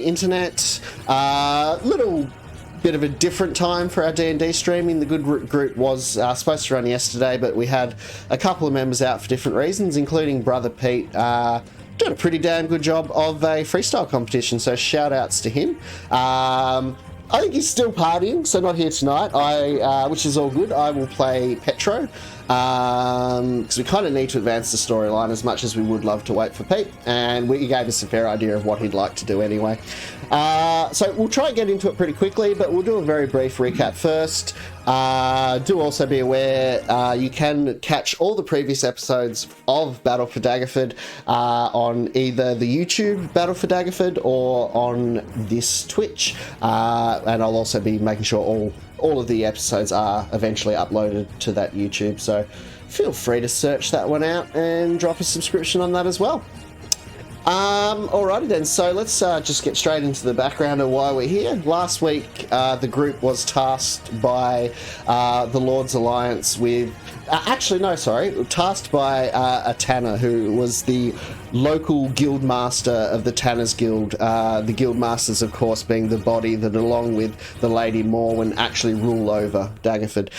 internet. Little bit of a different time for our D&D streaming. The Good Group was supposed to run yesterday, but we had a couple of members out for different reasons, including Brother Pete doing a pretty damn good job of a freestyle competition, so shout outs to him. I think he's still partying, so not here tonight, which is all good. I will play Petro, because we kind of need to advance the storyline as much as we would love to wait for Pete, and he gave us a fair idea of what he'd like to do anyway. So we'll try and get into it pretty quickly, but we'll do a very brief recap first. Do also be aware you can catch all the previous episodes of Battle for Daggerford on either the YouTube Battle for Daggerford or on this Twitch, and I'll also be making sure all of the episodes are eventually uploaded to that YouTube, so feel free to search that one out and drop a subscription on that as well. Alrighty then, so let's just get straight into the background of why we're here. Last week, the group was tasked by the Lord's Alliance with... tasked by a Tanner who was the local guild master of the Tanners Guild. The guild masters, of course, being the body that, along with the Lady Morwen, actually rule over Daggerford.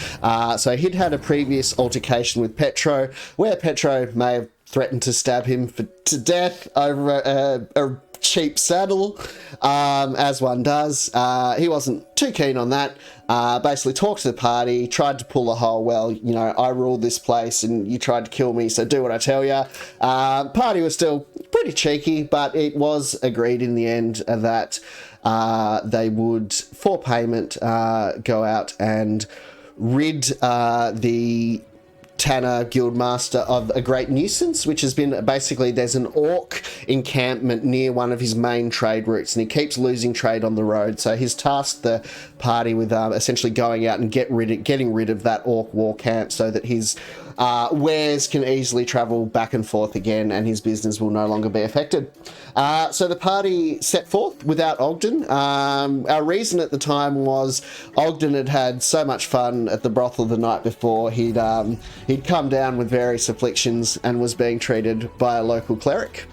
So he'd had a previous altercation with Petro, where Petro may have threatened to stab him to death over a cheap saddle, as one does. He wasn't too keen on that. Basically talked to the party, tried to pull the whole, well, you know, I ruled this place and you tried to kill me, so do what I tell ya. Party was still pretty cheeky, but it was agreed in the end that they would, for payment, go out and rid the Tanner Guildmaster of a great nuisance, which has been basically, there's an orc encampment near one of his main trade routes, and he keeps losing trade on the road, so he's tasked the party with essentially going out and getting rid of that orc war camp so that his wares can easily travel back and forth again and his business will no longer be affected. So the party set forth without Ogden. Our reason at the time was Ogden had had so much fun at the brothel the night before. He'd come down with various afflictions and was being treated by a local cleric.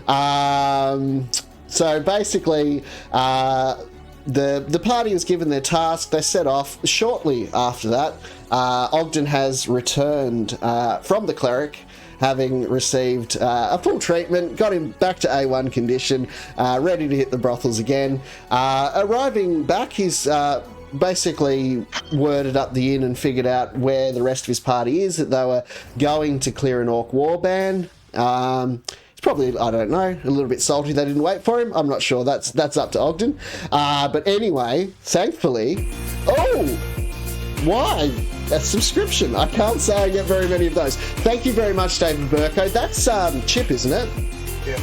So basically, the party was given their task. They set off. Shortly after that, Ogden has returned from the cleric, having received a full treatment, got him back to A1 condition, ready to hit the brothels again. Arriving back, he's basically worded up the inn and figured out where the rest of his party is, that they were going to clear an orc warband. It's probably, I don't know, a little bit salty they didn't wait for him. I'm not sure. That's up to Ogden. But anyway, thankfully... Oh! Why? A subscription. I can't say I get very many of those. Thank you very much, David Burko. That's Chip, isn't it? Yeah.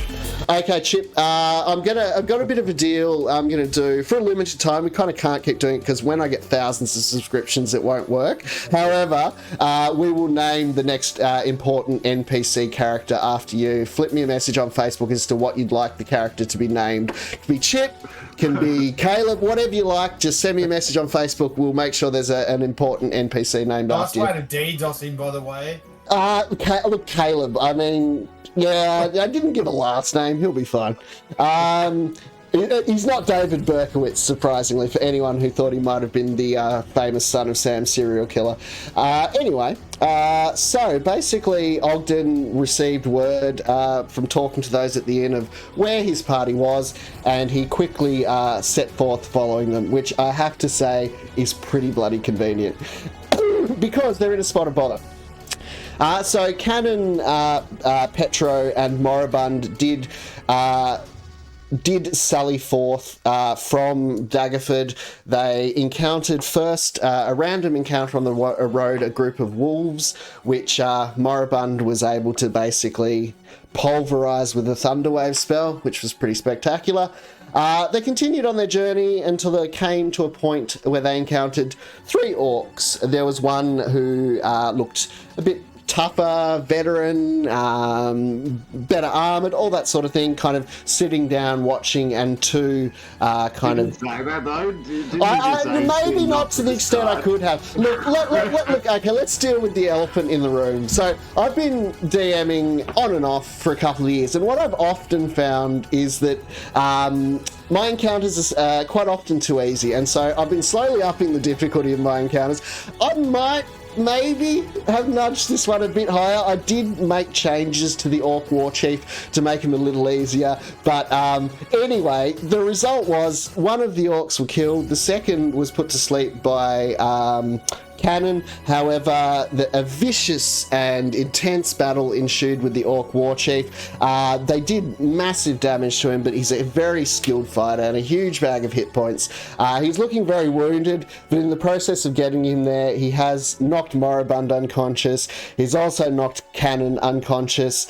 Okay, Chip. I've got a bit of a deal I'm gonna do for a limited time. We kind of can't keep doing it because when I get thousands of subscriptions, it won't work. However, we will name the next important NPC character after you. Flip me a message on Facebook as to what you'd like the character to be named. It can be Chip, can be Caleb, whatever you like. Just send me a message on Facebook. We'll make sure there's an important NPC named after you. Nice way to DDoS him, by the way. Look, Caleb, I mean, yeah, I didn't give a last name. He'll be fine. He's not David Berkowitz, surprisingly, for anyone who thought he might have been the famous son of Sam serial killer. Anyway, so basically Ogden received word from talking to those at the inn of where his party was, and he quickly set forth following them, which I have to say is pretty bloody convenient because they're in a spot of bother. So Canon, Petro, and Moribund did sally forth from Daggerford. They encountered first a random encounter on the road, a group of wolves, which Moribund was able to basically pulverize with a Thunderwave spell, which was pretty spectacular. They continued on their journey until they came to a point where they encountered 3 orcs. There was one who looked a bit tougher, veteran, better armoured, all that sort of thing, kind of sitting down, watching, and two kind of... Say that, though? Maybe not to the extent I could have. Look, look, okay, let's deal with the elephant in the room. So I've been DMing on and off for a couple of years, and what I've often found is that my encounters are quite often too easy, and so I've been slowly upping the difficulty of my encounters. I might maybe have nudged this one a bit higher. I did make changes to the Orc War Chief to make him a little easier, but anyway, the result was one of the orcs were killed, the second was put to sleep by cannon. However, a vicious and intense battle ensued with the Orc War Chief. They did massive damage to him, but he's a very skilled fighter and a huge bag of hit points. He's looking very wounded, but in the process of getting him there, he has knocked Moribund unconscious. He's also knocked Cannon unconscious.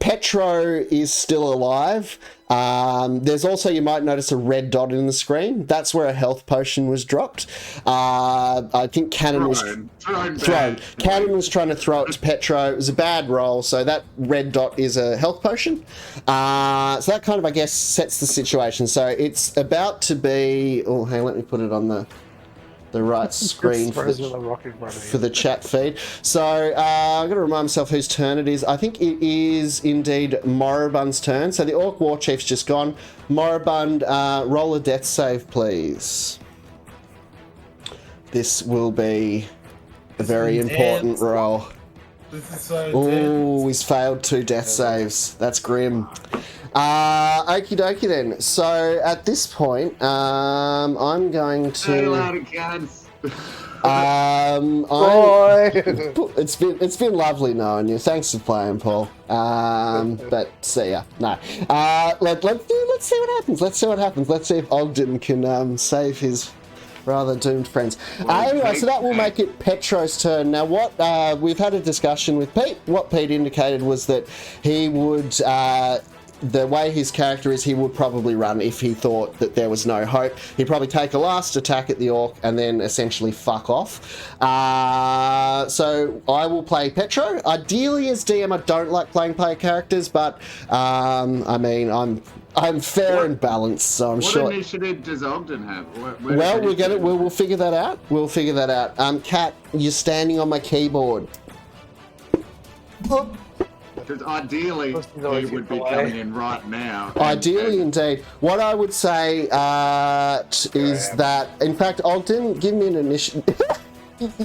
Petro is still alive. There's also, you might notice, a red dot in the screen. That's where a health potion was dropped. I think Cannon was thrown. Cannon was trying to throw it to Petro. It was a bad roll, so that red dot is a health potion. So that kind of, I guess, sets the situation. So it's about to be... Oh, hey, let me put it on the right screen for the chat feed. So I'm going to remind myself whose turn it is. I think it is indeed Moribund's turn. So the Orc War Chief's just gone. Moribund, roll a death save, please. This will be a very important roll. This is so Oh, he's failed 2 death saves. That's grim. Okie dokie then. So at this point, I'm going to... It's been lovely knowing you. Thanks for playing, Paul. But see ya. No. Let's see what happens. Let's see if Ogden can save his rather doomed friends. Anyway, so that will make it Petro's turn. Now, what we've had a discussion with Pete. What Pete indicated was that he would... the way his character is, he would probably run if he thought that there was no hope. He'd probably take a last attack at the orc and then essentially fuck off. So I will play Petro. Ideally, as DM, I don't like playing player characters, but I mean, I'm fair and balanced, so I'm sure. What initiative does Ogden have? Well, we'll figure that out. We'll figure that out. Kat, you're standing on my keyboard. Because ideally, he would be coming in right now. Ideally, indeed. What I would say is that, in fact, Ogden, give me an initiative.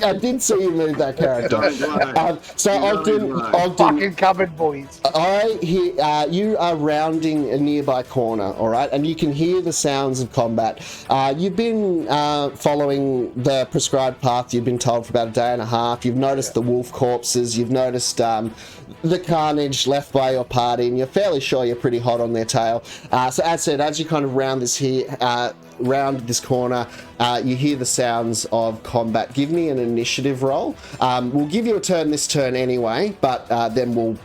I did see you move that character. So Ogden, fucking cupboard boys. I hear you are rounding a nearby corner, all right, and you can hear the sounds of combat. You've been following the prescribed path. You've been told for about a day and a half. You've noticed the wolf corpses. You've noticed the carnage left by your party, and you're fairly sure you're pretty hot on their tail. So as said, as you kind of round this corner, you hear the sounds of combat. Give me an initiative roll. We'll give you a turn this turn anyway, but then we'll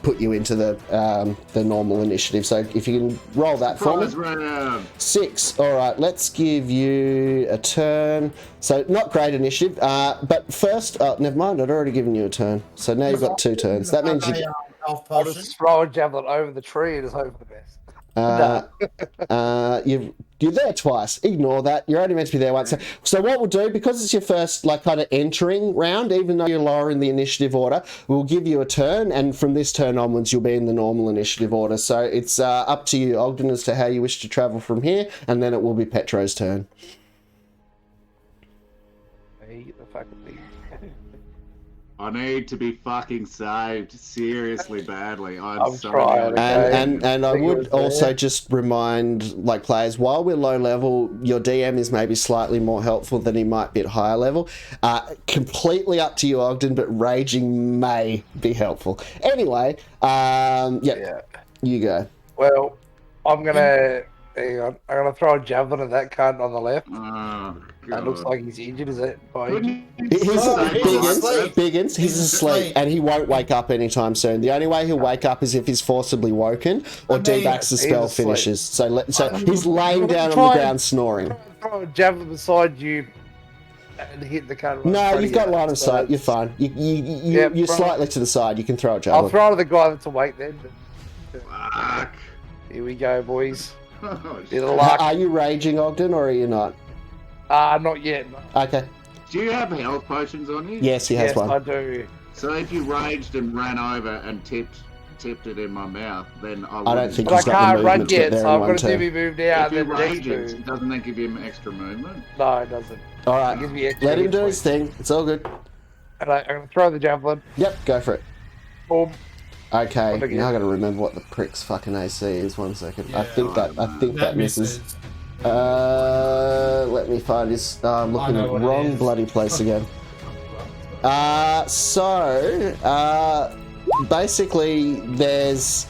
put you into the normal initiative. So if you can roll that for me. Round. 6. All right, let's give you a turn. So not great initiative, but first, never mind. I'd already given you a turn. So now you've got 2 turns. That means you. I'll just throw a javelin over the tree and just hope for the best. You're there twice. Ignore that. You're only meant to be there once. So what we'll do, because it's your first kind of entering round, even though you're lower in the initiative order, we'll give you a turn, and from this turn onwards, you'll be in the normal initiative order. So it's up to you, Ogden, as to how you wish to travel from here, and then it will be Petro's turn. I need to be fucking saved seriously badly. I'm trying. And I would also just remind players, while we're low level, your DM is maybe slightly more helpful than he might be at higher level. Completely up to you, Ogden, but raging may be helpful. Anyway, you go. Well, I'm gonna throw a javelin at that cunt on the left. That looks like he's injured. Is it? Biggins, he's asleep, and he won't wake up anytime soon. The only way he'll wake up is if he's forcibly woken or D-Bax's spell finishes. So he's laying down on the ground snoring. Throw a javelin beside you, and hit the cunt. No, you've got line of sight. You're fine. You're slightly to the side. You can throw a javelin. I'll throw to the guy that's awake then. Fuck. Here we go, boys. Oh, Are you raging, Ogden, or are you not? Not yet. No. Okay. do you have health potions on you? Yes, he has one. Yes, I do. So if you raged and ran over and tipped it in my mouth, then I don't think But I he's got the can't run movement to get yet, there so in I've one got to do turn. me move now. If you And then the next rage it, move. doesn't that give him extra movement? No, it doesn't. All It gives me right, extra let him hit do points. his thing. It's all good. And I'm going to throw the javelin. Yep, go for it. Boom. Okay, What again? now I got to remember what the prick's fucking AC is. 1 second. I Yeah, think that That misses. misses. Let me find his. I'm looking know at the what it wrong is. bloody place again. Basically, there's.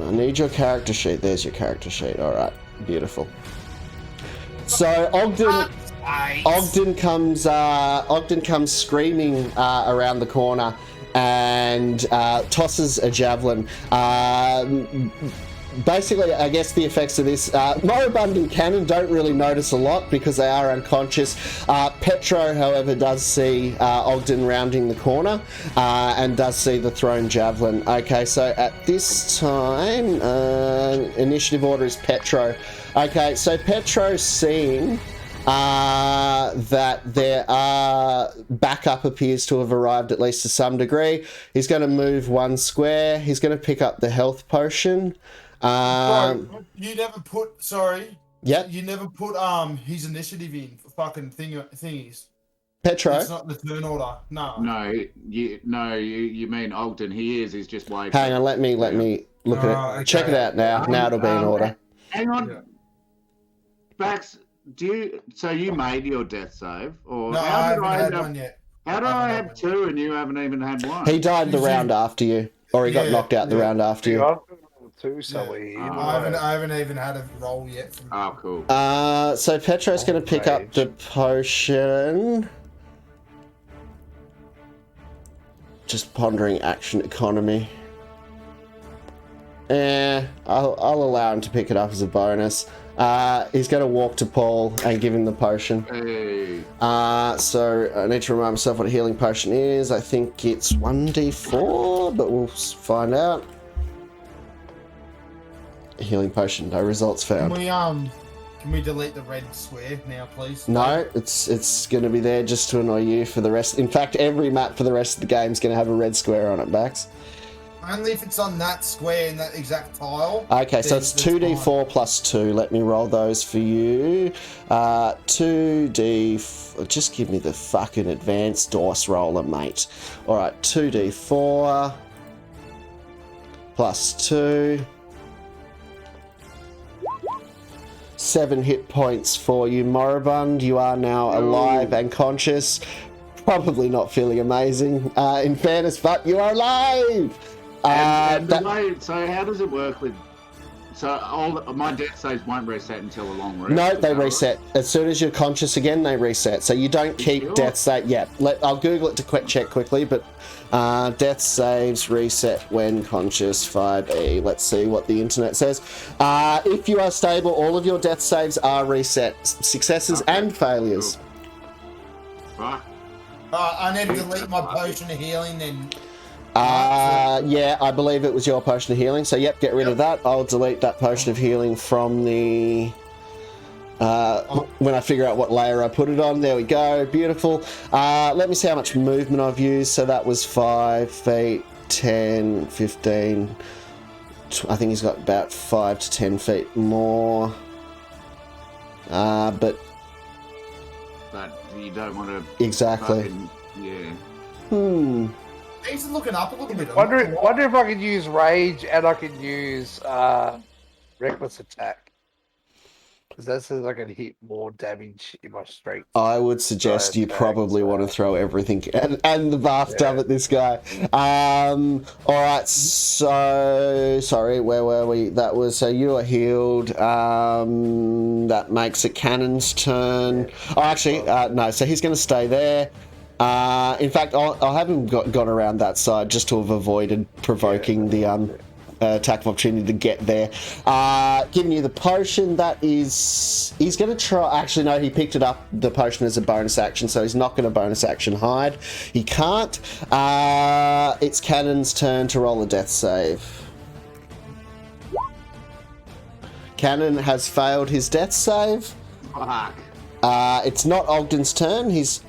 I need your character sheet. There's your character sheet. All right, beautiful. So Ogden comes screaming around the corner and tosses a javelin. Basically, I guess the effects of this, Moribund and Cannon don't really notice a lot because they are unconscious. Petro, however, does see Ogden rounding the corner and does see the thrown javelin. Okay, so at this time, initiative order is Petro. Okay, so Petro's seeing that there are backup appears to have arrived at least to some degree. He's going to move 1 square. He's going to pick up the health potion. You never put. Sorry. Yep. You never put his initiative in for fucking thingies. Petro. It's not the turn order. No. No, you mean Ogden? He's just like. Hang on, let me look at it. Okay. Check it out now. Now it'll be in order. Hang on, Yeah. Bax. So you made your death save, or No, I how did haven't I had end up? one yet. How did I I haven't have had 2 and you haven't even had 1? He died the round after you, or he got Yeah, knocked out the yeah. round after you. I've got 2 somewhere here. I haven't even had a roll yet. From Oh, cool. So Petro's going to pick up the potion. Just pondering action economy. I'll allow him to pick it up as a bonus. He's going to walk to Paul and give him the potion. Hey. So I need to remind myself what a healing potion is. I think it's 1d4, but we'll find out. Healing potion, no results found. Can we delete the red square now, please? No, it's going to be there just to annoy you for the rest. In fact, every map for the rest of the game is going to have a red square on it, Bax. Only if it's on that square in that exact tile. Okay, so it's 2d4 plus 2. Let me roll those for you. 2d... Just give me the fucking advanced dice roller, mate. All right, 2d4 plus 2. 7 hit points for you, Moribund. You are now alive and conscious. Probably not feeling amazing, in fairness, but you are alive! And so how does it work with? So my death saves won't reset until a long rest. No, they reset. As soon as you're conscious again, they reset. So you don't keep Sure. death save. Yeah, I'll Google it to check quickly, but death saves reset when conscious 5e. Let's see what the internet says. If you are stable, all of your death saves are reset. Successes and failures. Cool. Fuck. I need to delete my potion of healing then. Yeah, I believe it was your potion of healing. So, yep, get rid of that. I'll delete that potion of healing from the... when I figure out what layer I put it on. There we go. Beautiful. Let me see how much movement I've used. So that was 5 feet, 10, 15... I think he's got about 5 to 10 feet more. But you don't want to... exactly. Yeah. He's looking up a little bit. Wonder if I could use rage and I could use reckless attack. Because that says I can hit more damage in my strength. I would suggest you probably want to throw everything and the bathtub at this guy. Alright, so... Sorry, where were we? That was... So you are healed. That makes it Cannon's turn. Oh, actually, no. So he's going to stay there. In fact, I'll have him gone around that side just to have avoided provoking the attack of opportunity to get there. Giving you the potion, that is... He's going to try... Actually, no, he picked it up, the potion, as a bonus action, so he's not going to bonus action hide. He can't. It's Cannon's turn to roll a death save. Cannon has failed his death save. Fuck. It's not Ogden's turn. He's...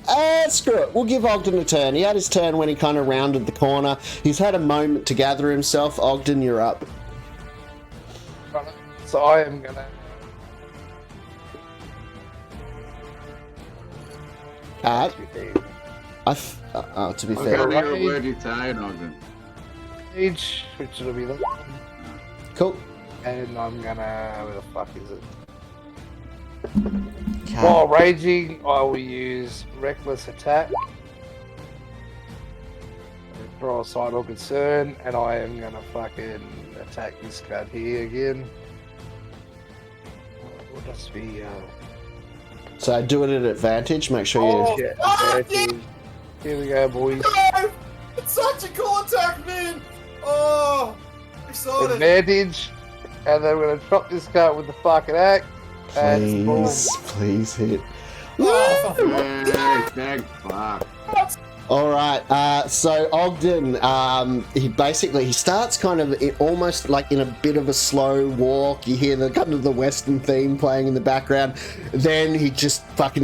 screw it. We'll give Ogden a turn. He had his turn when he kind of rounded the corner. He's had a moment to gather himself. Ogden, you're up. So I am going to... To be I fair. can't hear a word you're saying, Ogden. Which will be the... Cool. And I'm going to... Where the fuck is it? Okay. While raging, I will use reckless attack. Draw a side or concern, and I am gonna fucking attack this guy here again. Will just be So do it at advantage. Make sure you... yeah, advantage. Here we go, boys. No! It's such a cool attack, man! Oh! Excited! Advantage, and then we're gonna drop this guy with the fucking axe. Please hit. Oh, Yeah, thank fuck. All right. So Ogden, he starts kind of almost like in a bit of a slow walk. You hear the kind of the Western theme playing in the background. Then he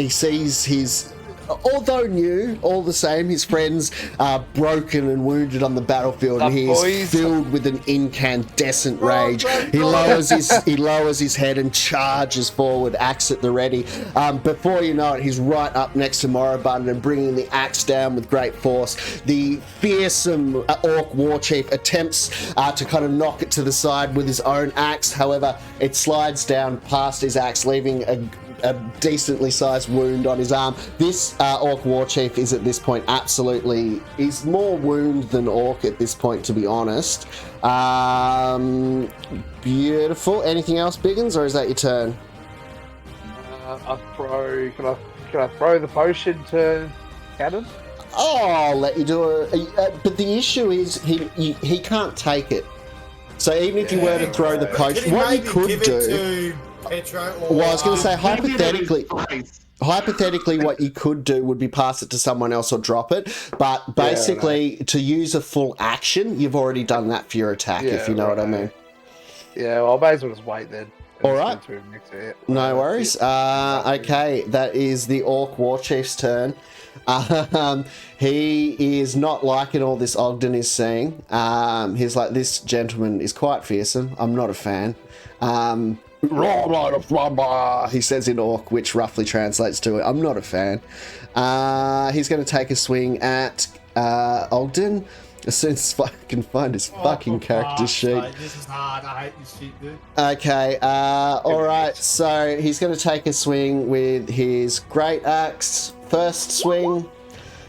sees his... Although new, all the same, his friends are broken and wounded on the battlefield, and he is filled with an incandescent rage. He lowers his head and charges forward, axe at the ready. Before you know it, he's right up next to Moribund and bringing the axe down with great force. The fearsome orc war chief attempts to kind of knock it to the side with his own axe. However, it slides down past his axe, leaving a decently sized wound on his arm. This orc war chief is at this point he's more wound than orc at this point, to be honest. Beautiful. Anything else, Biggins, or is that your turn? Can I throw the potion to Cannon? Oh, I'll let you do it. But the issue is he can't take it. So even if you were to throw the potion, what you could do... Petro, or, well, I was going to say, hypothetically, what you could do would be pass it to someone else or drop it. But basically, to use a full action, you've already done that for your attack, if you know what I mean. Yeah, well, I may as well just wait then. All right. No worries. Okay, that is the Orc War Chief's turn. He is not liking all this Ogden is seeing. He's like, this gentleman is quite fearsome. I'm not a fan. He says in Orc, which roughly translates to I'm not a fan. He's going to take a swing at Ogden as soon as I can find his fucking character sheet. Mate, this is hard. I hate this shit, dude. Okay, alright, so he's going to take a swing with his great axe. First swing,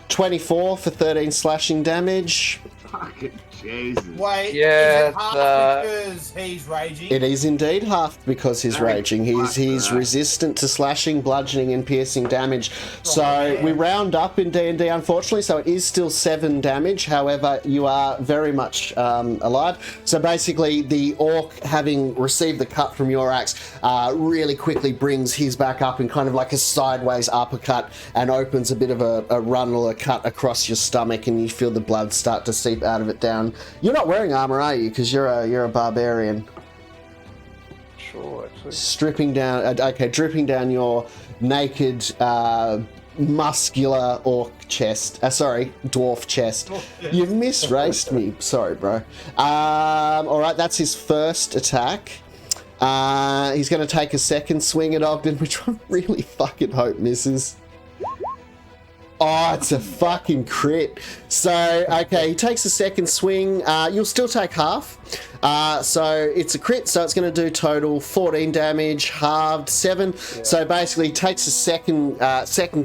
24 for 13 slashing damage. Fucking Jesus. Wait, yeah, is it half because he's raging? It is indeed half because he's raging. He's resistant to slashing, bludgeoning, and piercing damage. So we round up in D&D, unfortunately, so it is still 7 damage. However, you are very much alive. So basically, the orc, having received the cut from your axe, really quickly brings his back up in kind of like a sideways uppercut and opens a bit of a run or a cut across your stomach, and you feel the blood start to seep out of it down. You're not wearing armor, are you? Because you're a barbarian. Sure, actually. Stripping down, dripping down your naked, muscular orc chest. Dwarf chest. You've misraced me. Sorry, bro. All right, that's his first attack. He's going to take a second swing at Ogden, which I really fucking hope misses. Oh, it's a fucking crit. So, okay, he takes a second swing. You'll still take half. So it's a crit, so it's going to do total 14 damage, halved 7. Yeah. So basically, he takes a second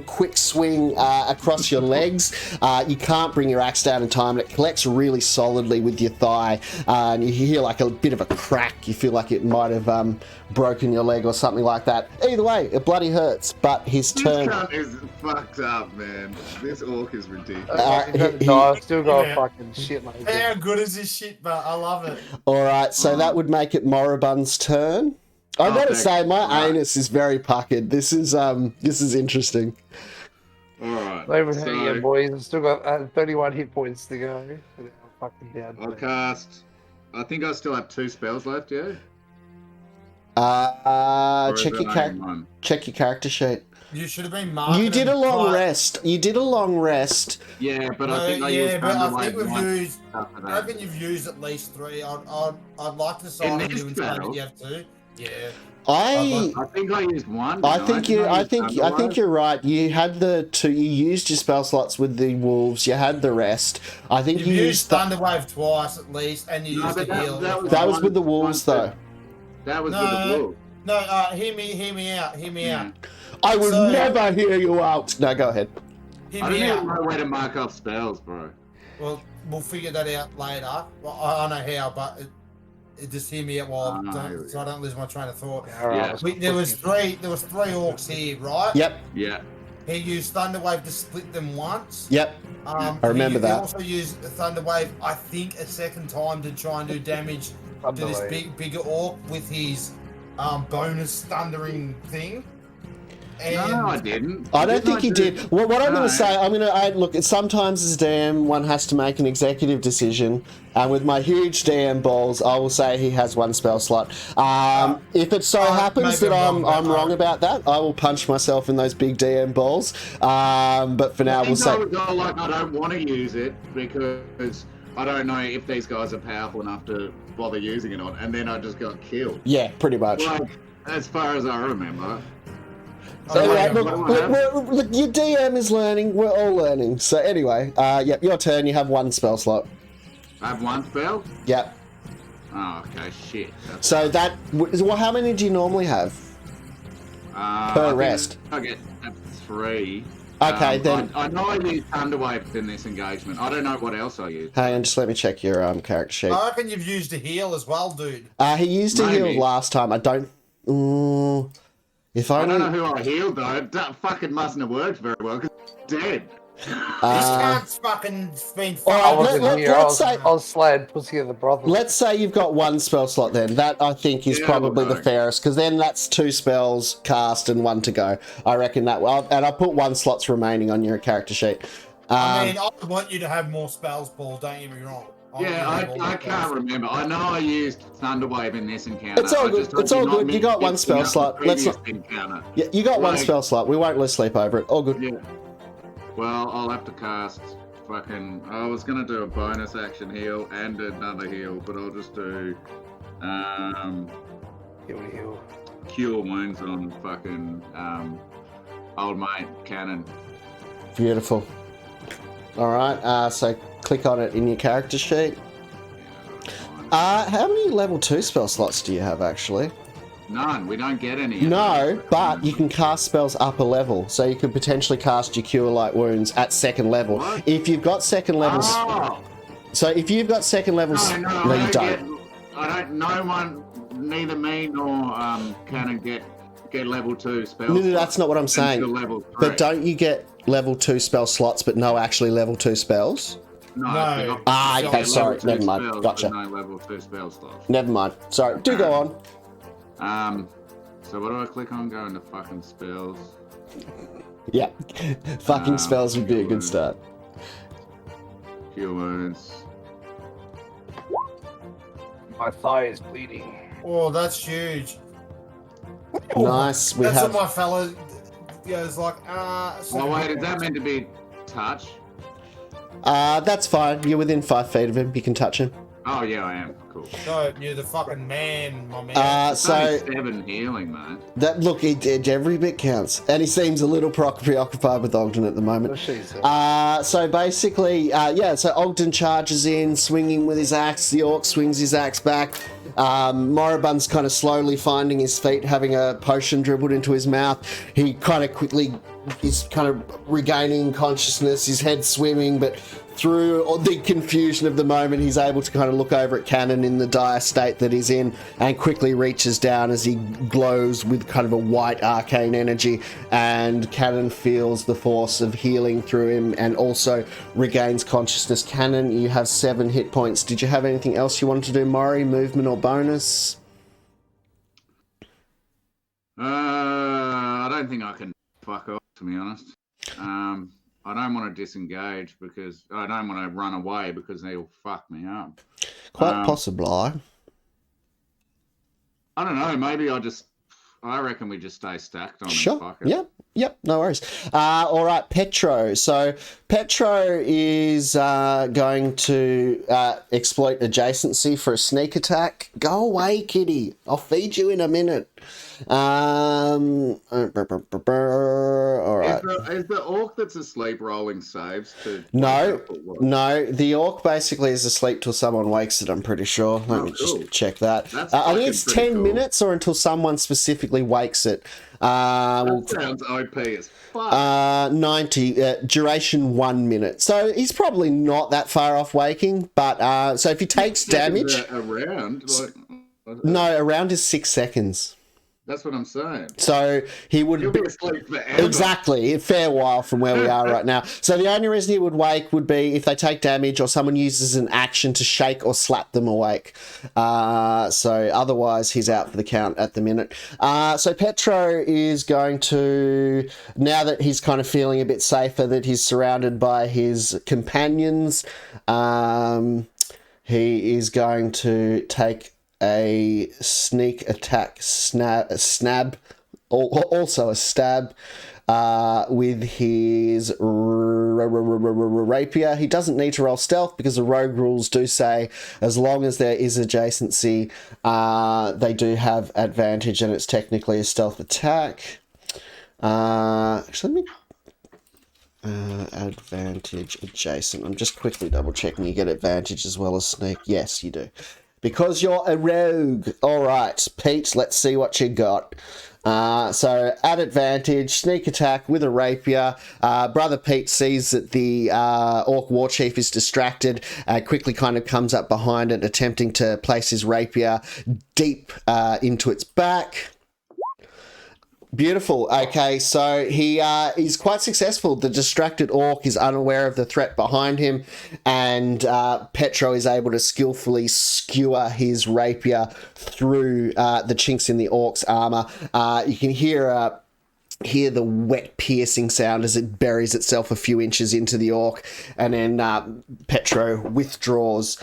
quick swing across your legs. You can't bring your axe down in time, and it collects really solidly with your thigh. And you hear like a bit of a crack. You feel like it might have broken your leg or something like that. Either way, it bloody hurts. But his turn... This cunt is fucked up, man. This orc is ridiculous. I've still got fucking shit like that. How good is this shit, but I love it. All right, so that would make it Moribund's turn. I gotta say, my anus is very puckered. This is interesting. All right. Over here, boys. I've still got 31 hit points to go. I'm fucking down. I'll cast. I think I still have 2 spells left. Yeah. Check your character sheet. You should have been marking. You did a long rest. You did a long rest. Yeah, but I think I reckon you've used at least 3. I'd like to sign you and say that you have 2. Yeah. I think I used 1. I think you're right. You had the 2. You used your spell slots with the wolves. You had the rest. I think you used Thunderwave twice at least, and you used the heal. That was with the wolves, though. That was with the wolves. No, hear me out. I would never hear you out. No, go ahead. I don't even know where to mark off spells, bro. Well, we'll figure that out later. Well, I know how, but just hear me out so I don't lose my train of thought. Yeah. There was 3 orcs here, right? Yep. Yeah. He used Thunderwave to split them once. Yep. I remember that. He also used Thunderwave, I think, a second time to try and do damage to this bigger orc with his bonus thundering thing. And no, I didn't. I don't think he did. Well, what I'm going to say, look. Sometimes as DM, one has to make an executive decision, and with my huge DM balls, I will say he has 1 spell slot. If it so happens that I'm wrong about that, I will punch myself in those big DM balls. But for now, we'll say. I don't want to use it because I don't know if these guys are powerful enough to bother using it on, and then I just got killed. Yeah, pretty much. As far as I remember. So anyway, look, your DM is learning. We're all learning. So anyway, yep, your turn. You have 1 spell slot. I have 1 spell? Yep. Oh, okay, shit. So how many do you normally have? Per rest? I get 3. Okay, then. I know I used Thunderwave in this engagement. I don't know what else I used. Hang on, just let me check your character sheet. I reckon you've used a heal as well, dude. He used a heal last time. I don't. I don't know who I healed though. That fucking mustn't have worked very well because he's dead. This can't fucking been I'll slide pussy of the brothel. Let's say you've got 1 spell slot then. That I think is probably the fairest because then that's 2 spells cast and 1 to go. I reckon that well, and I put 1 slots remaining on your character sheet. I want you to have more spells, Paul. Don't get me wrong. I can't remember. I know I used Thunderwave in this encounter. It's all good. It's all good. You got 1 spell slot. Let's not. Yeah, you got 1 spell slot. We won't lose sleep over it. All good. Yeah. Well, I'll have to cast fucking. I was gonna do a bonus action heal and another heal, but I'll just do heal. Cure wounds on fucking old mate Cannon. Beautiful. All right. So click on it in your character sheet. How many level 2 spell slots do you have actually? None. We don't get any. No, but you can cast spells up a level, so you could potentially cast your Cure Light Wounds at 2nd level. What? If you've got 2nd levels. Oh. So if you've got 2nd levels, no, you don't. I don't. No one, neither me nor Cannon get level 2 spells. No, that's not what I'm saying. Level 3. But don't you get level 2 spell slots, but no actually level 2 spells? No. Okay, sorry. Never mind. Spells, gotcha. No level 2 spell slots. Never mind. Sorry. Do go on. So what do I click on? Go into fucking spells. Yeah. Fucking spells would be a good start. Cure wounds. My thigh is bleeding. Oh, that's huge. Nice. That's what my fella goes like. Oh wait, is that meant to be touch? That's fine. You're within 5 feet of him. You can touch him. Oh yeah, I am. Cool. No, you're the fucking man, my man. It's only 7 healing, mate. That look, every bit counts, and he seems a little preoccupied with Ogden at the moment. So basically, So Ogden charges in, swinging with his axe. The orc swings his axe back. Moribund's kind of slowly finding his feet, having a potion dribbled into his mouth. He kind of quickly is kind of regaining consciousness. His head swimming, but through the confusion of the moment, he's able to kind of look over at Cannon in the dire state that he's in and quickly reaches down as he glows with kind of a white arcane energy, and Cannon feels the force of healing through him and also regains consciousness. Cannon, you have 7 hit points. Did you have anything else you wanted to do, Maury? Movement or bonus? I don't think I can fuck off, to be honest. I don't want to disengage because I don't want to run away because they'll fuck me up. Quite possibly. I don't know. Maybe I reckon we just stay stacked on Sure. Fuck it. Yep, no worries. All right, Petro. So Petro is going to exploit adjacency for a sneak attack. Go away, kitty. I'll feed you in a minute. All right. Is the orc that's asleep rolling saves to... No. The orc basically is asleep till someone wakes it, I'm pretty sure. Let me just check that. I think it's 10 minutes or until someone specifically wakes it. That sounds OP as fuck. 90, duration 1 minute. So he's probably not that far off waking, but so if he takes damage... No, around is 6 seconds. That's what I'm saying. So he'll be asleep forever. Exactly, a fair while from where we are right now. So the only reason he would wake would be if they take damage or someone uses an action to shake or slap them awake. So otherwise, he's out for the count at the minute. So Petro is going to, now that he's kind of feeling a bit safer, that he's surrounded by his companions, he is going to take a sneak attack snab, also a stab, with his rapier. He doesn't need to roll stealth because the rogue rules do say as long as there is adjacency, they do have advantage, and it's technically a stealth attack. Actually, let me advantage adjacent. I'm just quickly double checking you get advantage as well as sneak. Yes, you do. Because you're a rogue. All right, Pete, let's see what you got. So, at advantage, sneak attack with a rapier. Brother Pete sees that the Orc War Chief is distracted, quickly kind of comes up behind it, attempting to place his rapier deep into its back. Beautiful. Okay, so he is quite successful. The distracted orc is unaware of the threat behind him, and Petro is able to skillfully skewer his rapier through the chinks in the orc's armor. You can hear the wet piercing sound as it buries itself a few inches into the orc, and then Petro withdraws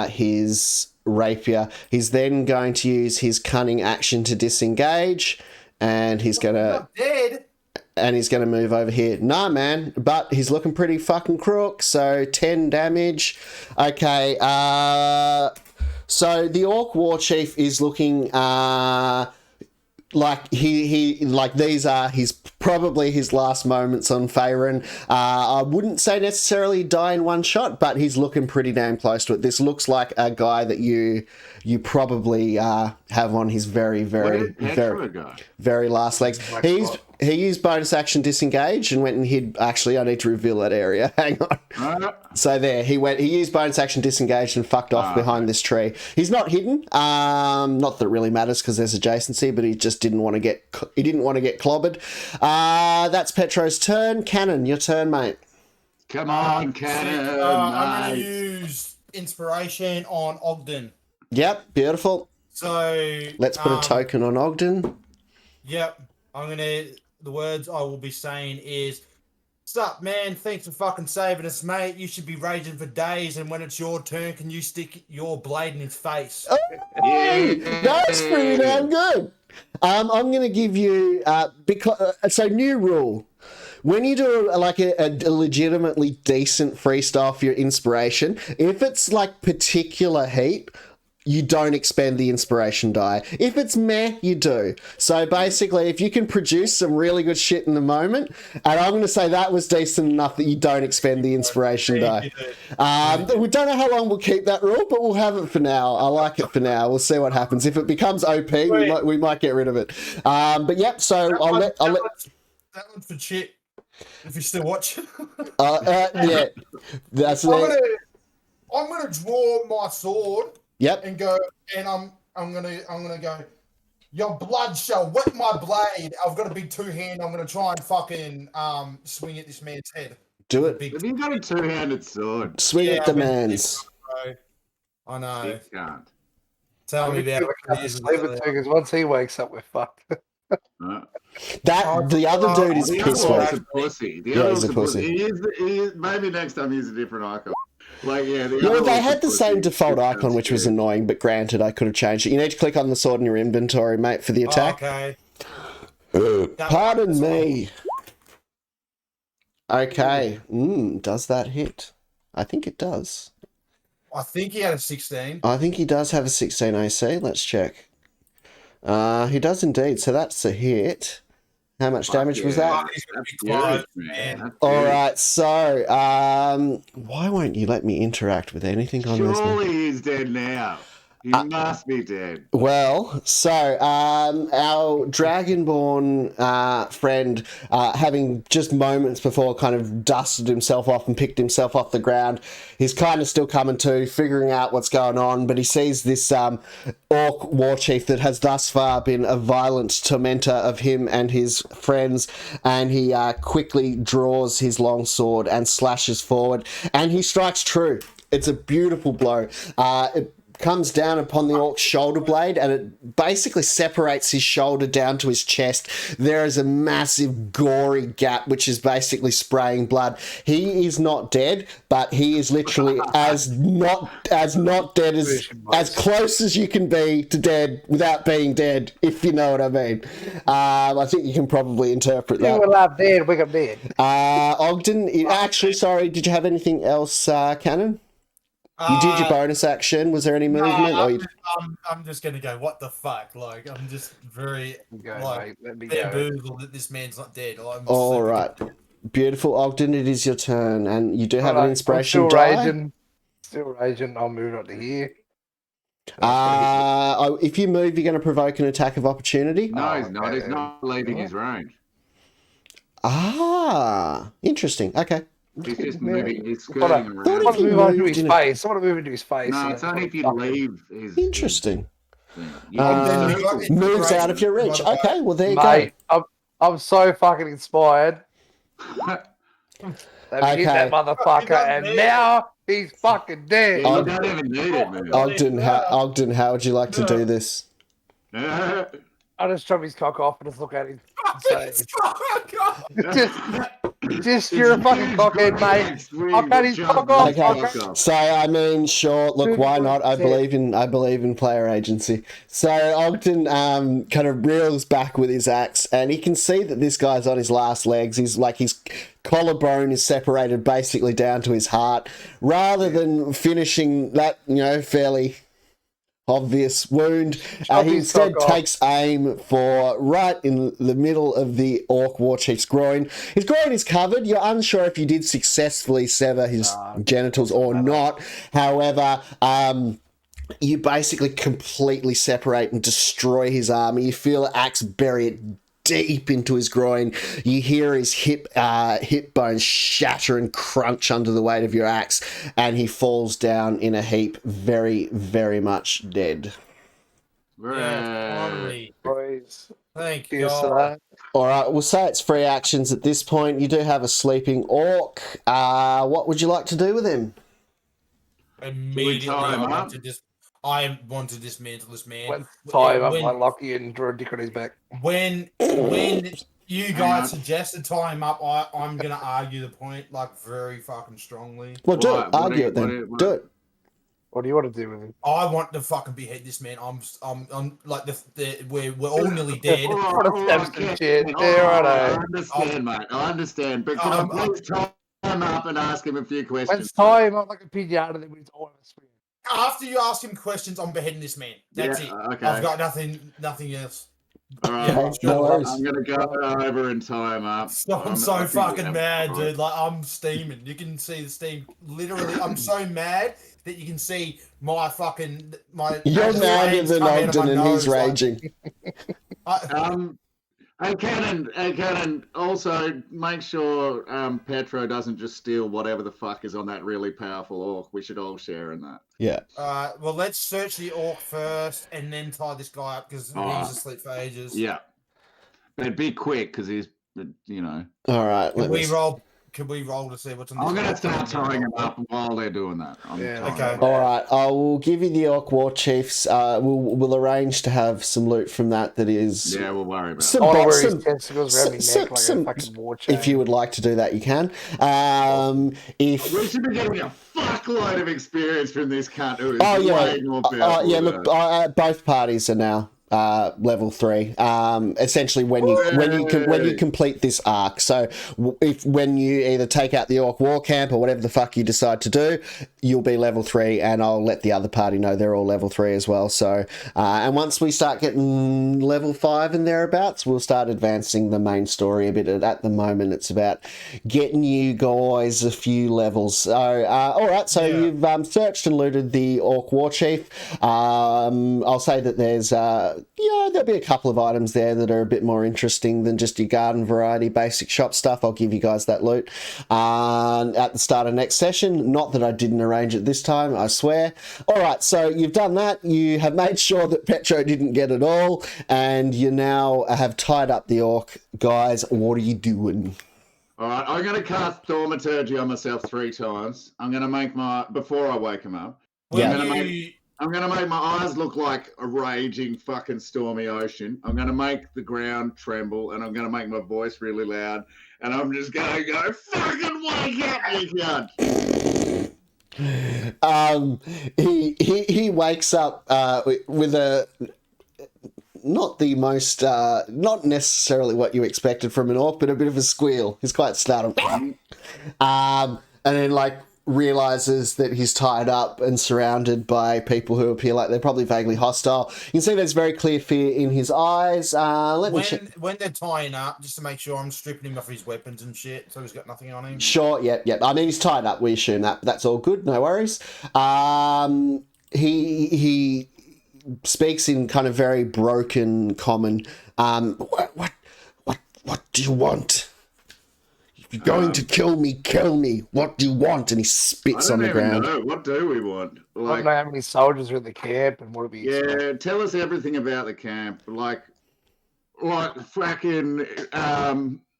his rapier. He's then going to use his cunning action to disengage. And he's gonna move over here. Nah, man, but he's looking pretty fucking crook. So 10 damage. Okay. So the Orc War Chief is looking like these are probably his last moments on Faerun. I wouldn't say necessarily die in one shot, but he's looking pretty damn close to it. This looks like a guy that you probably have on his very last legs. He used bonus action disengage and went and hid. Actually, I need to reveal that area. Hang on. So there, he used bonus action disengage and fucked off behind this tree. He's not hidden. Not that it really matters because there's adjacency, but he just didn't want to get clobbered. That's Petro's turn. Cannon, your turn, mate. Come on, Cannon. I'm going to use inspiration on Ogden. Yep, beautiful. So let's put a token on Ogden. Yep, the words I will be saying is, "Sup, man? Thanks for fucking saving us, mate. You should be raging for days, and when it's your turn, can you stick your blade in his face?" Oh, that's pretty damn good. I'm going to give you so new rule. When you do a legitimately decent freestyle for your inspiration, if it's like particular heat, you don't expend the inspiration die. If it's meh, you do. So basically, if you can produce some really good shit in the moment, and I'm going to say that was decent enough that you don't expend the inspiration die. We don't know how long we'll keep that rule, but we'll have it for now. I like it for now. We'll see what happens. If it becomes OP, we might get rid of it. But yep. So I'll let that one's for shit. If you're still watching. Yeah, that's I'm it. gonna draw my sword Yep. and go, and I'm gonna go. Your blood shall wet my blade. I've got a big two-hand. I'm gonna try and fucking swing at this man's head. Do With a it. big Have you got a two-handed sword? Swing Yeah, at the I've been man's. bro. I know. You can't. Tell me about it. Because once he wakes up, we're fucked. That the other dude is The piss other weak. one's a pussy. The Yeah, other he's one's a a pussy. He is, maybe next time use a different icon. Like, yeah, the Yeah, other they one's a had the same pussy. default It icon, sounds which was scary. annoying, but granted, I could have changed it. You need to click on the sword in your inventory, mate, for the attack. Okay. Pardon me. Okay. Does that hit? I think it does. I think he had a 16. I think he does have a 16 AC. Let's check. He does indeed. So that's a hit. How much damage was that? Fuck, he's gonna That's be close, huge, man. man. That's All huge. right. So, why won't you let me interact with anything on this? Surely he's dead now. He must be dead. Well, so our Dragonborn friend, having just moments before kind of dusted himself off and picked himself off the ground, he's kind of still coming to, figuring out what's going on, but he sees this orc war chief that has thus far been a violent tormentor of him and his friends, and he quickly draws his long sword and slashes forward, and he strikes true. It's a beautiful blow. It comes down upon the orc's shoulder blade, and it basically separates his shoulder down to his chest. There is a massive gory gap which is basically spraying blood. He is not dead, but he is literally as not dead as close as you can be to dead without being dead, if you know what I mean. I think you can probably interpret that. You alive dead, wake up dead. Ogden, actually, sorry, did you have anything else, Cannon? You did your bonus action. Was there any movement? I'm just gonna go. What the fuck? Like, I'm just very Go, like mate. Let me go. bamboozled that this man's not dead. I'm All super right, beautiful, Ogden. It is your turn, and you do have an Alright, inspiration I'm still die. raging. Still raging. I'll move on to here. If you move, you're going to provoke an attack of opportunity. No, he's not. okay. He's not leaving his range. Interesting. Okay. He's just moving. He's Hold on. skirting Thought I around. want he to move on to moved his in a- face. I want to move into his face. No, and it's only if you fucking- leave his. Interesting. Thing. Then you got You Moves out of your reach. Okay. Well, there you Mate, I'm so fucking inspired. go. They've hit that motherfucker, and dead. now he's fucking dead. You don't even need it, man. Ogden, how would you like to do this? I just chop his cock off and just look at him. and say, just you're a fucking cockhead, mate. I'll cut his cock off. Okay. So I mean, sure. Look, why not? I believe in player agency. So Ogden kind of reels back with his axe, and he can see that this guy's on his last legs. He's like his collarbone is separated basically down to his heart. Rather than finishing that, fairly obvious wound, he instead takes aim for right in the middle of the orc war chief's groin. His groin is covered. You're unsure if you did successfully sever his genitals or not. However, you basically completely separate and destroy his arm. You feel the axe bury it deep into his groin. You hear his hip bones shatter and crunch under the weight of your axe, and he falls down in a heap, very, very much dead. Yeah, finally. Boys, Thank cheers to God. that. All right, we'll say it's free actions at this point. You do have a sleeping orc. What would you like to do with him? Immediately, tie him up? I want to dismantle this man. Let's tie him up When- like Lockie and draw a dick on his back. When you guys suggested tie him up, I'm gonna argue the point like very fucking strongly. Well, do What? it. What Argue do you- it then. what do you- Do it. What do you want to do with him? I want to fucking behead this man. I'm like we're all nearly dead. What a stab some shit. Oh, There, I righto. understand, mate. I understand. But can I please tie him up and ask him a few questions? Let's tie him up like a pinata that we all have a swing. After you ask him questions, I'm beheading this man. That's Yeah, it. okay. I've got nothing else. All right. Yeah, Okay, no worries. I'm going to go over and tie him up. I'm so I think fucking we have mad, time. dude. Like, I'm steaming. You can see the steam. Literally, I'm so mad that you can see my fucking my. You're my madder veins than come out of Ogden, my and he's nose, like, raging. I- Cannon, also make sure Petro doesn't just steal whatever the fuck is on that really powerful orc. We should all share in that. Yeah. Well, let's search the orc first and then tie this guy up because he's asleep for ages. Yeah. But be quick because he's, All right. Can we roll to see what's on I'm this going to orc? start tying him up while they're doing that. Okay. All right. I will give you the Orc War Chiefs. We'll arrange to have some loot from that is... Yeah, we'll worry about some it. I want bots, to wear his testicles around my neck like a fucking war chain. if you would like to do that, you can. We should be getting a fuckload of experience from this cunt who is yeah. way more powerful. Look, both parties are now level 3. Essentially, when you complete this arc. So, when you either take out the Orc War Camp or whatever the fuck you decide to do, you'll be level 3, and I'll let the other party know they're all level 3 as well. So, and once we start getting level 5 and thereabouts, we'll start advancing the main story a bit. At the moment, it's about getting you guys a few levels. So, all right. So you've searched and looted the Orc War Chief. I'll say that there's there'll be a couple of items there that are a bit more interesting than just your garden variety basic shop stuff. I'll give you guys that loot at the start of next session. Not that I didn't arrange it this time, I swear. All right, so you've done that. You have made sure that Petro didn't get it all, and you now have tied up the orc. Guys, what are you doing? All right, I'm going to cast Thaumaturgy on myself 3 times. I'm going to make before I wake him up. I'm going to make my eyes look like a raging fucking stormy ocean. I'm going to make the ground tremble, and I'm going to make my voice really loud. And I'm just going to go, fucking wake up, you cunt! He wakes up with a... not the most... not necessarily what you expected from an orc, but a bit of a squeal. He's quite startled. And then, realizes that he's tied up and surrounded by people who appear like they're probably vaguely hostile. You can see there's very clear fear in his eyes. When they're tying up, just to make sure I'm stripping him of his weapons and shit, so he's got nothing on him. Sure, yep. I mean, he's tied up. We assume that's all good. No worries. He speaks in kind of very broken common. What do you want? You're going to kill me, kill me. What do you want? And he spits on the ground. Know. What do we want? I don't know how many soldiers are in the camp and what do we expect? Tell us everything about the camp. Like fucking,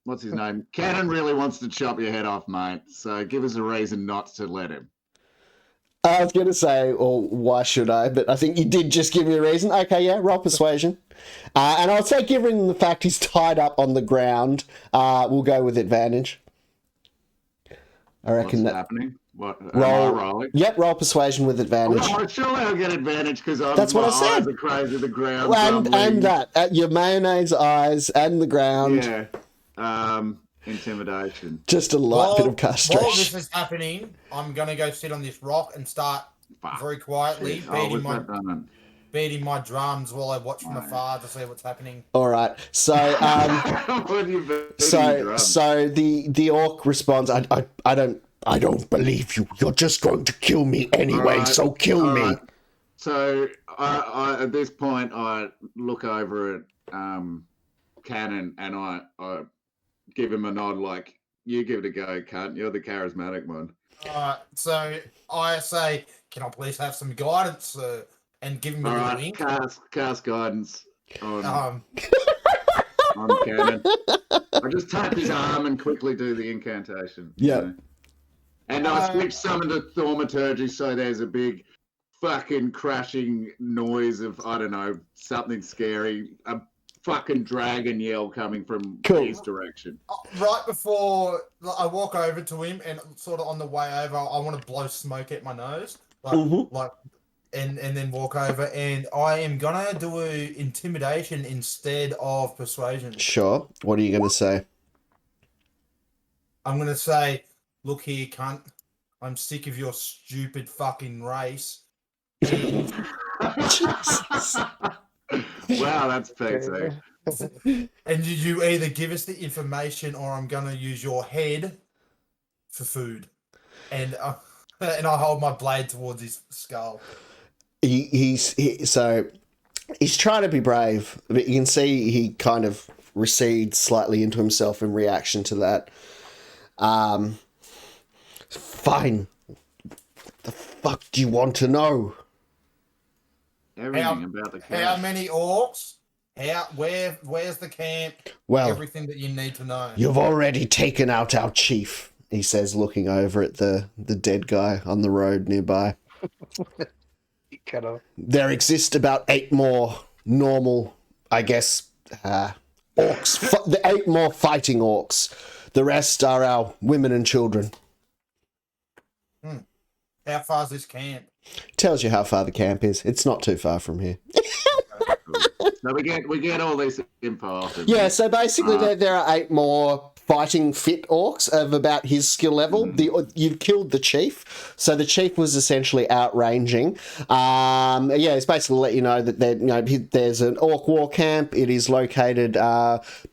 what's his name? Cannon really wants to chop your head off, mate. So give us a reason not to let him. I was going to say, well, why should I? But I think you did just give me a reason. Okay, yeah, roll persuasion. And I'll say, given the fact he's tied up on the ground, we'll go with advantage. I reckon What's happening? What? Roll. Yep, roll persuasion with advantage. Well, surely I'll get advantage because that's what I said. Eyes are crazy, the ground. And that your mayonnaise eyes and the ground. Yeah. Intimidation. Just a light bit of castration. While this is happening, I'm gonna go sit on this rock and start very quietly beating my drums while I watch from afar to see what's happening. All right. So so the orc responds, I don't believe you. You're just going to kill me anyway, right. So kill me. Right. So I at this point I look over at Cannon and I give him a nod like, you give it a go, cunt. You're the charismatic one. So I say, can I please have some guidance, and give him a wink? Cast guidance on Cannon. I just tap his arm and quickly do the incantation. Yeah. You know? And I switch summon to Thaumaturgy so there's a big fucking crashing noise of, I don't know, something scary. A fucking dragon yell coming from his direction. Right before I walk over to him and sort of on the way over, I want to blow smoke at my nose. And then walk over, and I am gonna do intimidation instead of persuasion. Sure. What are you gonna say? I'm gonna say, look here, cunt. I'm sick of your stupid fucking race. Wow, that's PC. And you either give us the information, or I'm gonna use your head for food. And I hold my blade towards his skull. He's trying to be brave, but you can see he kind of recedes slightly into himself in reaction to that. Fine. The fuck do you want to know? Everything about the cat. How many orcs? Where's the camp? Well, everything that you need to know. You've already taken out our chief, he says, looking over at the dead guy on the road nearby. There exist about 8 more normal, I guess, orcs. The 8 more fighting orcs. The rest are our women and children. How far's this camp? Tells you how far the camp is. It's not too far from here. So we get all this info. Yeah, so basically there are 8 more fighting fit orcs of about his skill level. You've killed the chief, so the chief was essentially outranging. It's basically let you know that there's an orc war camp. It is located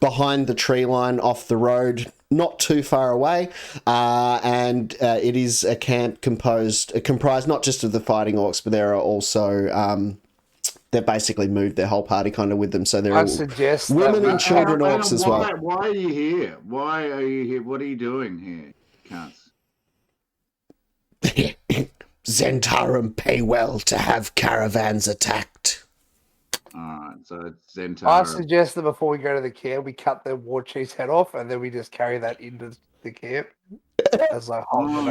behind the tree line off the road, not too far away, and it is a camp comprised not just of the fighting orcs, but there are also they've basically moved their whole party kind of with them, so they're all women and children orcs as well. Why are you here? Why are you here? What are you doing here, cunts? Zentarum pay well to have caravans attacked. Alright, so it's Zentarum. I suggest that before we go to the camp, we cut the war chief's head off, and then we just carry that into the camp. As like hold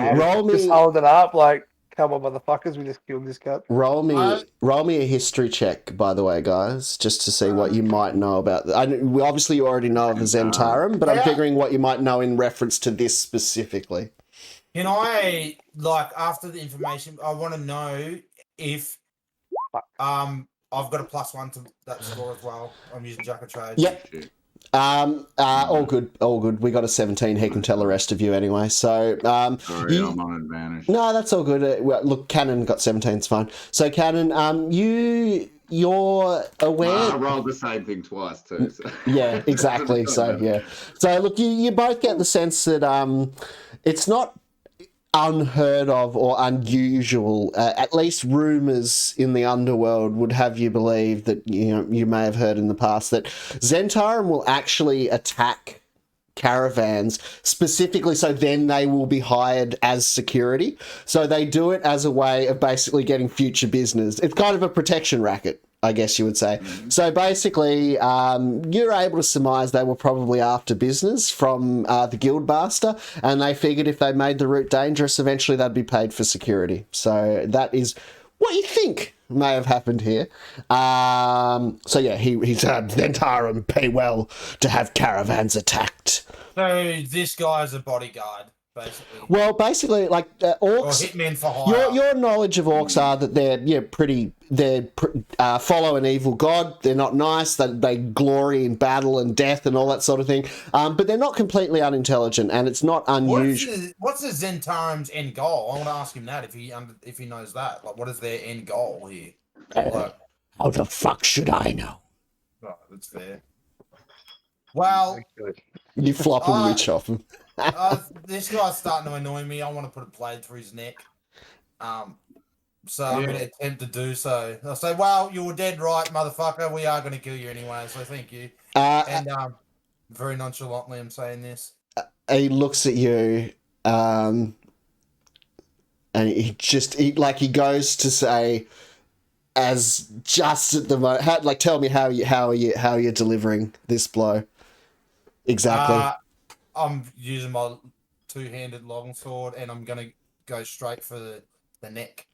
it up, like, come on, motherfuckers, we just killed this cut. Roll me a history check, by the way, guys, just to see what you might know about. Obviously, you already know of the Zentarum, but I'm figuring what you might know in reference to this specifically. Can I, after the information, I want to know if I've got a +1 to that score as well. I'm using Jack of Trades. Yep. All good. We got a 17. He can tell the rest of you anyway. So, sorry, I'm on advantage. No, that's all good. Look, Cannon got 17. It's fine. So, Cannon, you're aware. I rolled the same thing twice too. So. Yeah, exactly. So, yeah. So, look, you both get the sense that it's not unheard of or unusual. At least rumors in the underworld would have you believe that you may have heard in the past that Zentarum will actually attack caravans specifically, so then they will be hired as security. So they do it as a way of basically getting future business. It's kind of a protection racket, I guess you would say. So basically, you're able to surmise they were probably after business from the Guildmaster, and they figured if they made the route dangerous, eventually they'd be paid for security. So that is what you think may have happened here. So yeah, he said, Zentarum pay well to have caravans attacked. So this guy's a bodyguard. Basically. Well, basically, like orcs. Or hitmen for hire. Your knowledge of orcs are that they're follow an evil god. They're not nice. They glory in battle and death and all that sort of thing. But they're not completely unintelligent, and it's not unusual. What's the Zentarum's end goal? I want to ask him that if he knows that. Like, what is their end goal here? How the fuck should I know? Oh, that's fair. Well, you flop and witch off him. This guy's starting to annoy me. I want to put a blade through his neck. So I'm going to attempt to do so. I'll say, well, you were dead right, motherfucker. We are going to kill you anyway, so thank you. And very nonchalantly, I'm saying this. He looks at you, and he goes to say, as just at the moment, tell me how you're delivering this blow. Exactly. I'm using my 2-handed longsword, and I'm going to go straight for the neck.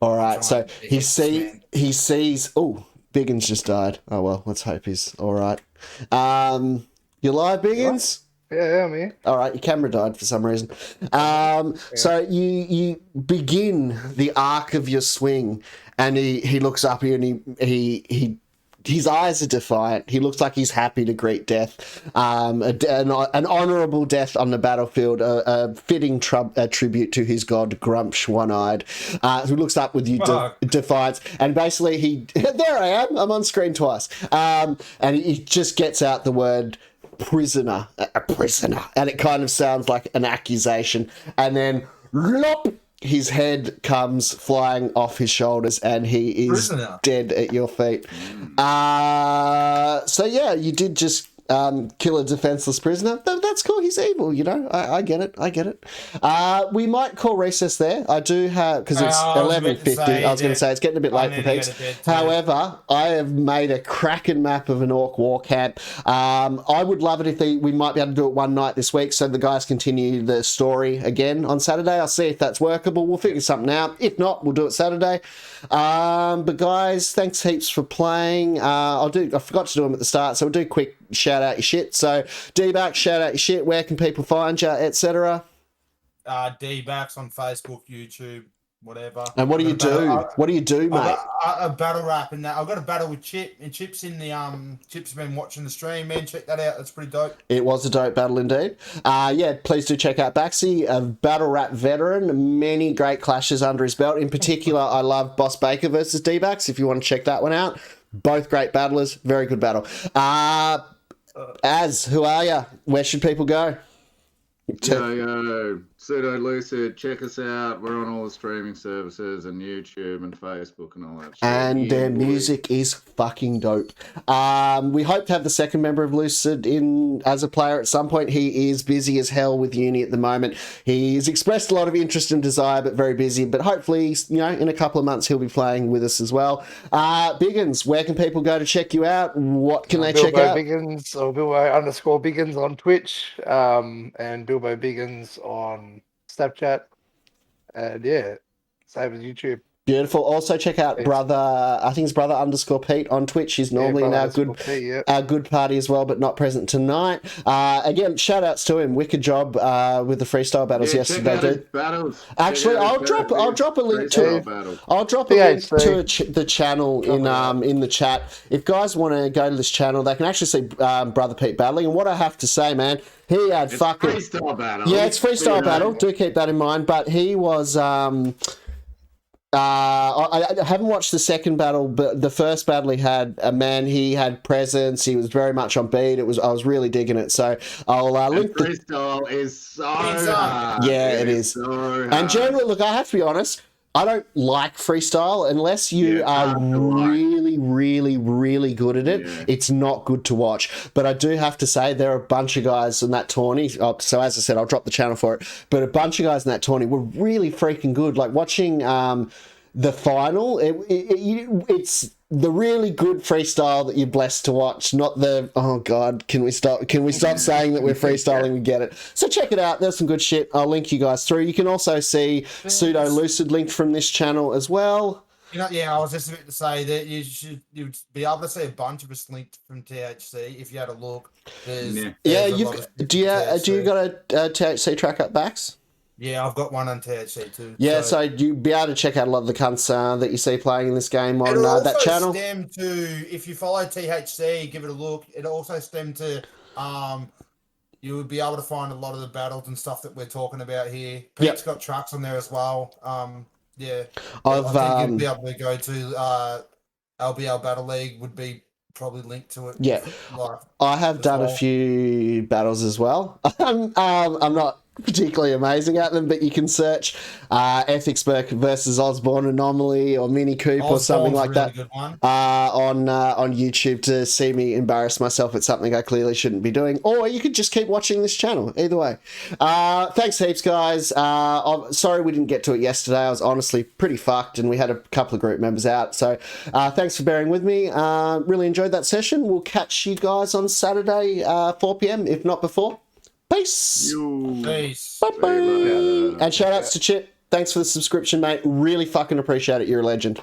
All right, so he sees. Oh, Biggins just died. Oh well, let's hope he's all right. You alive, Biggins? Yeah, I'm here. All right, your camera died for some reason. So you begin the arc of your swing, and he looks up at you, and he his eyes are defiant. He looks like he's happy to greet death. An honourable death on the battlefield, a fitting tribute to his god, Grumsh One-Eyed, who looks up with you defiance. And basically there I am, I'm on screen twice. And he just gets out the word prisoner, a prisoner. And it kind of sounds like an accusation. And then, lop, his head comes flying off his shoulders, and he is dead at your feet. So yeah, you did just kill a defenseless prisoner. That's cool. He's evil, you know. I get it. We might call recess there. I do have, because it's 11:50. I was going to say it's getting a bit late for peeps. However, I have made a cracking map of an orc war camp. I would love it if we might be able to do it one night this week, so the guys continue the story again on Saturday. I'll see if that's workable. We'll figure something out. If not, we'll do it Saturday. But guys, thanks heaps for playing. I forgot to do them at the start, so we'll do a quick shout out your shit. So D-Back, shout out your shit. Where can people find you, etc.? D-Backs on Facebook, YouTube, whatever. And what do you do? What do you do, mate? A battle rap and that. I've got a battle with Chip, and Chip's in the Chip's been watching the stream, man. Check that out. That's pretty dope. It was a dope battle indeed. Yeah, please do check out Baxi, a battle rap veteran. Many great clashes under his belt. In particular, I love Boss Baker versus D-Backs. If you want to check that one out, both great battlers. Very good battle. Az, who are you? Where should people go? Yo, Pseudo Lucid, check us out. We're on all the streaming services and YouTube and Facebook and all that shit. And their music is fucking dope. We hope to have the second member of Lucid in as a player at some point. He is busy as hell with uni at the moment. He's expressed a lot of interest and desire, but very busy. But hopefully, you know, in a couple of months, he'll be playing with us as well. Biggins, where can people go to check you out? What can they check out? Biggins, or Bilbo_Biggins on Twitch, and Bilbo Biggins on Snapchat, and yeah, same as YouTube. Beautiful. Also check out brother, I think it's brother_Pete on Twitch. He's normally in our good party as well, but not present tonight. Again, shout outs to him. Wicked job with the freestyle battles yesterday, dude. Actually, I'll drop a link to the channel in the chat. If guys want to go to this channel, they can actually see Brother Pete battling. And what I have to say, man, he had freestyle battle. Yeah, it's freestyle battle. Do keep that in mind. But he was I haven't watched the second battle, but the first battle he had, he had presence. He was very much on beat. I was really digging it. So I'll link. Freestyle is so hard. Yeah, it is. So hard. And generally, look, I have to be honest. I don't like freestyle unless you are really, really, really good at it. Yeah. It's not good to watch. But I do have to say there are a bunch of guys in that tourney. So as I said, I'll drop the channel for it. But a bunch of guys in that tourney were really freaking good. Like watching the final, it's the really good freestyle that you're blessed to watch, not the, oh God, can we stop saying that we're freestyling, we get it. So check it out, there's some good shit. I'll link you guys through. You can also see Pseudo Lucid linked from this channel as well. You know, yeah, I was just about to say that you'd be able to see a bunch of us linked from THC if you had a look. Do you got a THC track up backs? Yeah, I've got one on THC too. Yeah, so you'll be able to check out a lot of the cunts that you see playing in this game on that channel. It'll also stem to, if you follow THC, give it a look. It'll also stem to, you would be able to find a lot of the battles and stuff that we're talking about here. Pete's got tracks on there as well. Yeah. I think you'd be able to go to LBL Battle League would be probably linked to it. Yeah. I have done a few battles as well. I'm not particularly amazing at them, but you can search Ethics versus Osborne Anomaly or Mini Coop or something like that on YouTube to see me embarrass myself at something I clearly shouldn't be doing, or you could just keep watching this channel. Either way, thanks heaps, guys. I'm sorry we didn't get to it yesterday. I was honestly pretty fucked, and we had a couple of group members out, so thanks for bearing with me. Really enjoyed that session. We'll catch you guys on Saturday 4 p.m, if not before. Peace. Peace. Bye-bye. And shout outs to Chip. Thanks for the subscription, mate. Really fucking appreciate it. You're a legend.